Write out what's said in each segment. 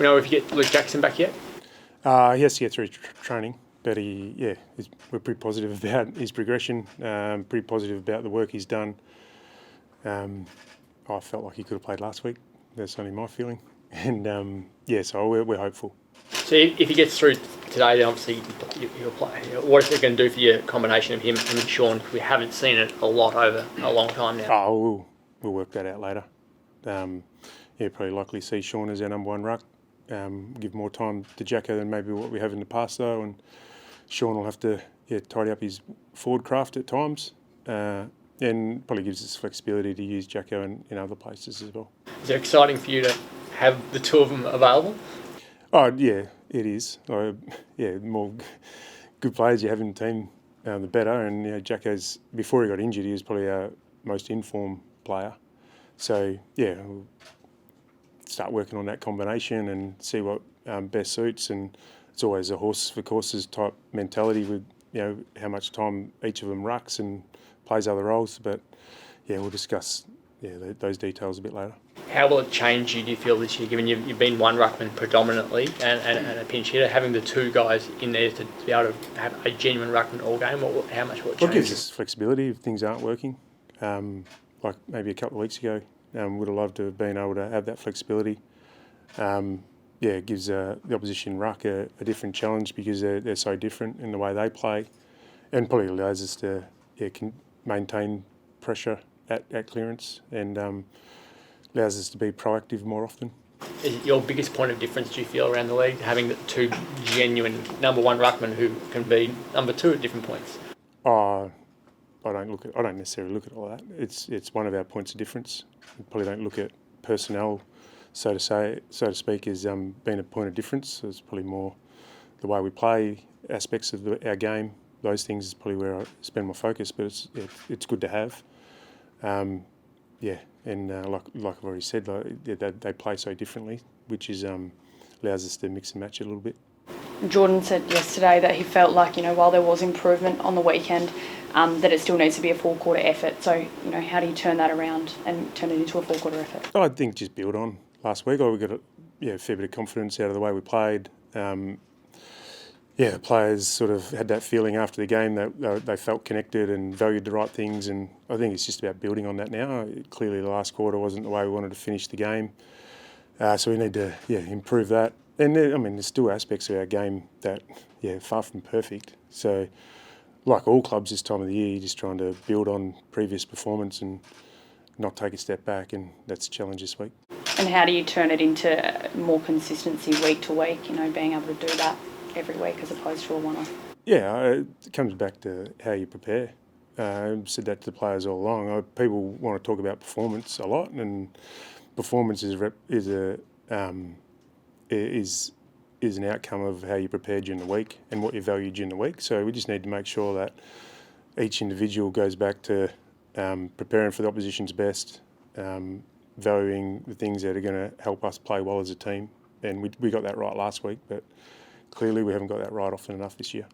we know if you get Luke Jackson back yet? He has to get through training, but we're pretty positive about his progression, pretty positive about the work he's done. I felt like he could have played last week. That's only my feeling. And so we're hopeful. So if he gets through today, then obviously he'll play. What is it going to do for your combination of him and Sean? We haven't seen it a lot over a long time now. We'll work that out later. Probably likely see Sean as our number one ruck. Give more time to Jacko than maybe what we have in the past though, and Sean will have to tidy up his forward craft at times. And probably gives us flexibility to use Jacko in other places as well. Is it exciting for you to have the two of them available? Oh, yeah, it is. The more good players you have in the team, the better. And Jacko's, before he got injured, he was probably our most informed player. So, we'll start working on that combination and see what best suits. And it's always a horse for courses type mentality with, how much time each of them rucks and plays other roles, but we'll discuss those details a bit later. How will it change you, do you feel, this year, given you've been one ruckman predominantly and a pinch hitter, having the two guys in there to be able to have a genuine ruckman all game, or how much will it change? It gives us flexibility if things aren't working. Like maybe a couple of weeks ago, would have loved to have been able to have that flexibility. It gives the opposition ruck a different challenge because they're so different in the way they play, and probably allows us to maintain pressure at clearance and allows us to be proactive more often. Is it your biggest point of difference, do you feel, around the league, having the two genuine number one ruckmen who can be number two at different points? I don't necessarily look at all that. It's one of our points of difference. We probably don't look at personnel, so to speak, as being a point of difference. It's probably more the way we play, aspects of our game. Those things is probably where I spend my focus, but it's good to have. And like I've already said, they play so differently, which is allows us to mix and match it a little bit. Jordan said yesterday that he felt like, while there was improvement on the weekend, that it still needs to be a full quarter effort. So, how do you turn that around and turn it into a full quarter effort? I think just build on last week. We got a fair bit of confidence out of the way we played. The players sort of had that feeling after the game that they felt connected and valued the right things, and I think it's just about building on that now. Clearly the last quarter wasn't the way we wanted to finish the game, so we need to improve that. And there's still aspects of our game that far from perfect. So like all clubs this time of the year, you're just trying to build on previous performance and not take a step back, and that's a challenge this week. And how do you turn it into more consistency week to week, being able to do that every week as opposed to a one-off? It comes back to how you prepare. I've said that to the players all along. People want to talk about performance a lot, and performance is an outcome of how you prepare during the week and what you value during the week. So we just need to make sure that each individual goes back to preparing for the opposition's best, valuing the things that are going to help us play well as a team. And we got that right last week, but clearly we haven't got that right often enough this year.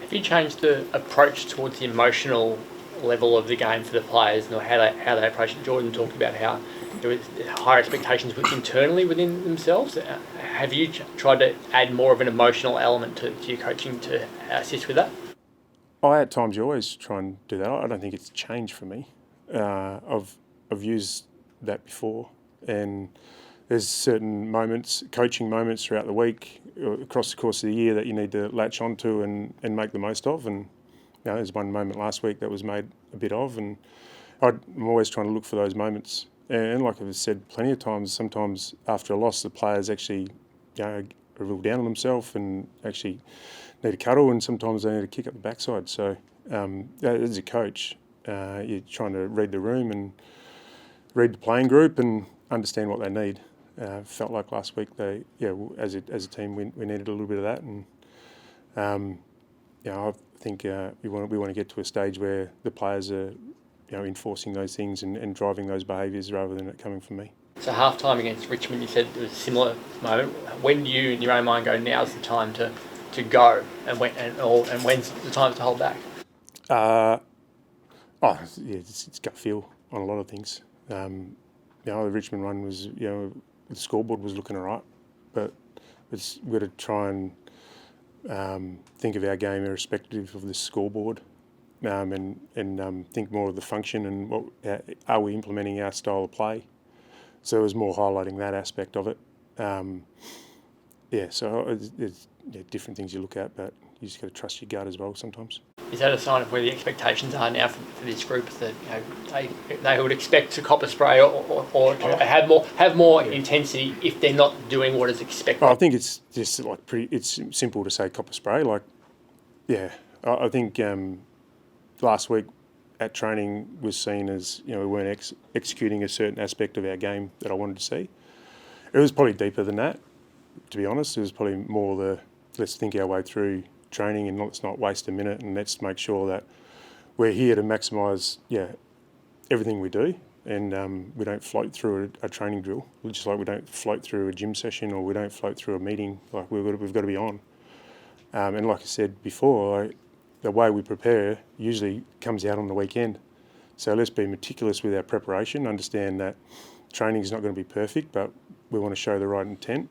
Have you changed the approach towards the emotional level of the game for the players and how they approach it? Jordan talked about how there was higher expectations internally within themselves. Have you tried to add more of an emotional element to your coaching to assist with that? At times you always try and do that. I don't think it's changed for me. I've used that before, and there's certain moments, coaching moments throughout the week, across the course of the year that you need to latch onto and make the most of. And there's one moment last week that was made a bit of, and I'm always trying to look for those moments. And like I've said plenty of times, sometimes after a loss, the players actually are real down on themselves and actually need a cuddle, and sometimes they need a kick up the backside. So as a coach, you're trying to read the room and read the playing group and understand what they need. Felt like last week as a team we needed a little bit of that, and I think we want to get to a stage where the players are enforcing those things and driving those behaviours rather than it coming from me. So half-time against Richmond, you said it was a similar moment. When do you, in your own mind, go, now's the time to go, and when's the time to hold back? It's gut feel on a lot of things. The Richmond run was, the scoreboard was looking all right. but we've got to try and think of our game irrespective of the scoreboard, and think more of the function and what are we implementing our style of play. So it was more highlighting that aspect of it. So there's different things you look at, but you just got to trust your gut as well sometimes. Is that a sign of where the expectations are now for this group, that they would expect to cop a spray or to have more intensity if they're not doing what is expected? I think it's just it's simple to say cop a spray. I think last week at training was seen as we weren't executing a certain aspect of our game that I wanted to see. It was probably deeper than that, to be honest. It was probably more let's think our way through training and let's not waste a minute, and let's make sure that we're here to maximise everything we do, and we don't float through a training drill, just like we don't float through a gym session or we don't float through a meeting. Like we've got to be on. And like I said before, the way we prepare usually comes out on the weekend. So let's be meticulous with our preparation, understand that training is not going to be perfect, but we want to show the right intent.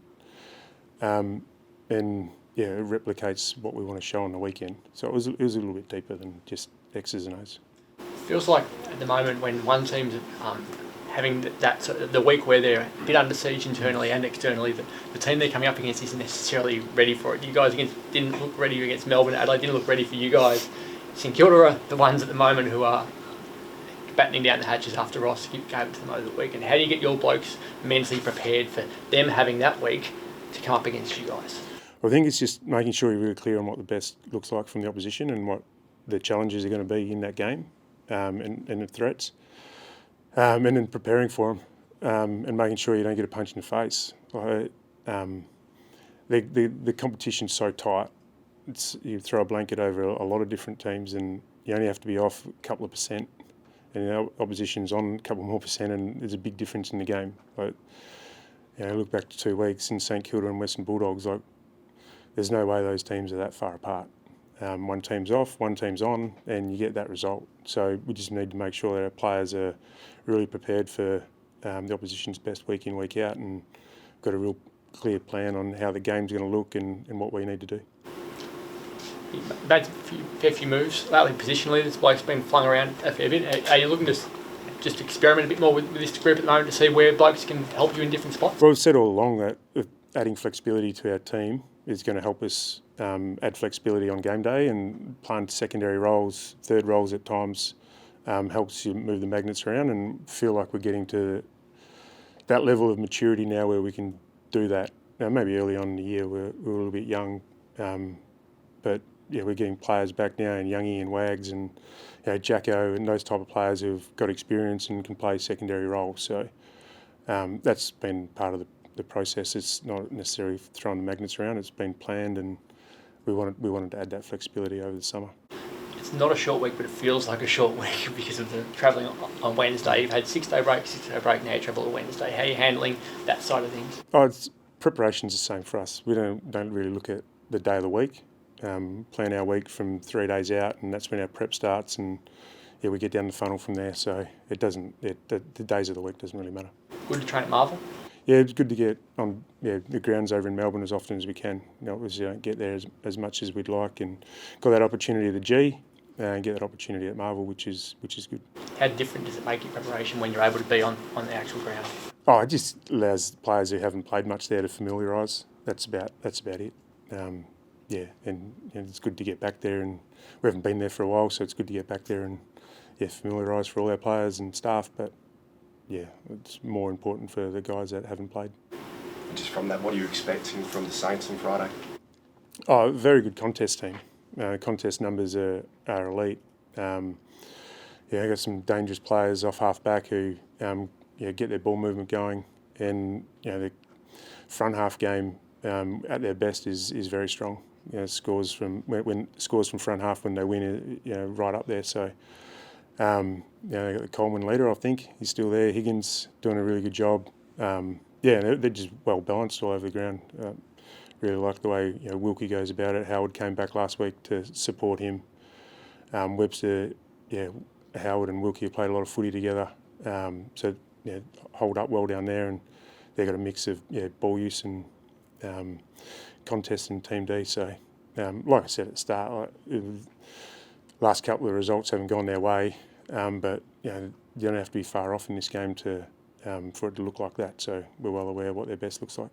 It replicates what we want to show on the weekend. So it was a little bit deeper than just X's and O's. Feels like at the moment when one team's having that sort of the week where they're a bit under siege internally and externally, the team they're coming up against isn't necessarily ready for it. You guys didn't look ready against Melbourne. Adelaide didn't look ready for you guys. St Kilda are the ones at the moment who are battening down the hatches after Ross gave it to them over the weekend. How do you get your blokes mentally prepared for them having that week to come up against you guys? I think it's just making sure you're really clear on what the best looks like from the opposition and what the challenges are going to be in that game, and the threats, and then preparing for them, and making sure you don't get a punch in the face. The competition's so tight. You throw a blanket over a lot of different teams, and you only have to be off a couple of percent, and the opposition's on a couple more percent, and there's a big difference in the game. Look back to 2 weeks in St Kilda and Western Bulldogs. There's no way those teams are that far apart. One team's off, one team's on, and you get that result. So we just need to make sure that our players are really prepared for the opposition's best week in, week out, and got a real clear plan on how the game's going to look and what we need to do. You made a fair few moves lately positionally. This bloke's been flung around a fair bit. Are you looking to just experiment a bit more with this group at the moment to see where blokes can help you in different spots? Well, we've said all along that adding flexibility to our team is going to help us add flexibility on game day, and playing secondary roles, third roles at times, helps you move the magnets around and feel like we're getting to that level of maturity now where we can do that. Now, maybe early on in the year we're a little bit young, but we're getting players back now, and Youngie and Wags and Jacko and those type of players who've got experience and can play secondary roles. So that's been part of the process. It's not necessarily throwing the magnets around. It's been planned, and we wanted to add that flexibility over the summer. It's not a short week, but it feels like a short week because of the travelling on Wednesday. You've had 6-day break, now you travel on Wednesday. How are you handling that side of things? Preparation's the same for us. We don't really look at the day of the week. Plan our week from 3 days out, and that's when our prep starts, and we get down the funnel from there. So it doesn't. The days of the week doesn't really matter. Good to train at Marvel? Yeah, it's good to get on the grounds over in Melbourne as often as we can. Obviously don't get there as much as we'd like, and got that opportunity at the G, and get that opportunity at Marvel, which is good. How different does it make your preparation when you're able to be on the actual ground? It just allows players who haven't played much there to familiarise. That's about it. And it's good to get back there, and we haven't been there for a while, so it's good to get back there and familiarise for all our players and staff. But it's more important for the guys that haven't played. Just from that, what are you expecting from the Saints on Friday? A very good contest team. Contest numbers are elite. I got some dangerous players off half back who get their ball movement going, and the front half game at their best is very strong. Scores from front half when they win, right up there. So they got the Coleman leader. I think he's still there. Higgins doing a really good job. They're just well balanced all over the ground. Really like the way Wilkie goes about it. Howard came back last week to support him. Webster, Howard and Wilkie have played a lot of footy together. Hold up well down there, and they've got a mix of ball use and contest in Team D. So, like I said at the start, last couple of results haven't gone their way, but you don't have to be far off in this game to for it to look like that. So we're well aware of what their best looks like.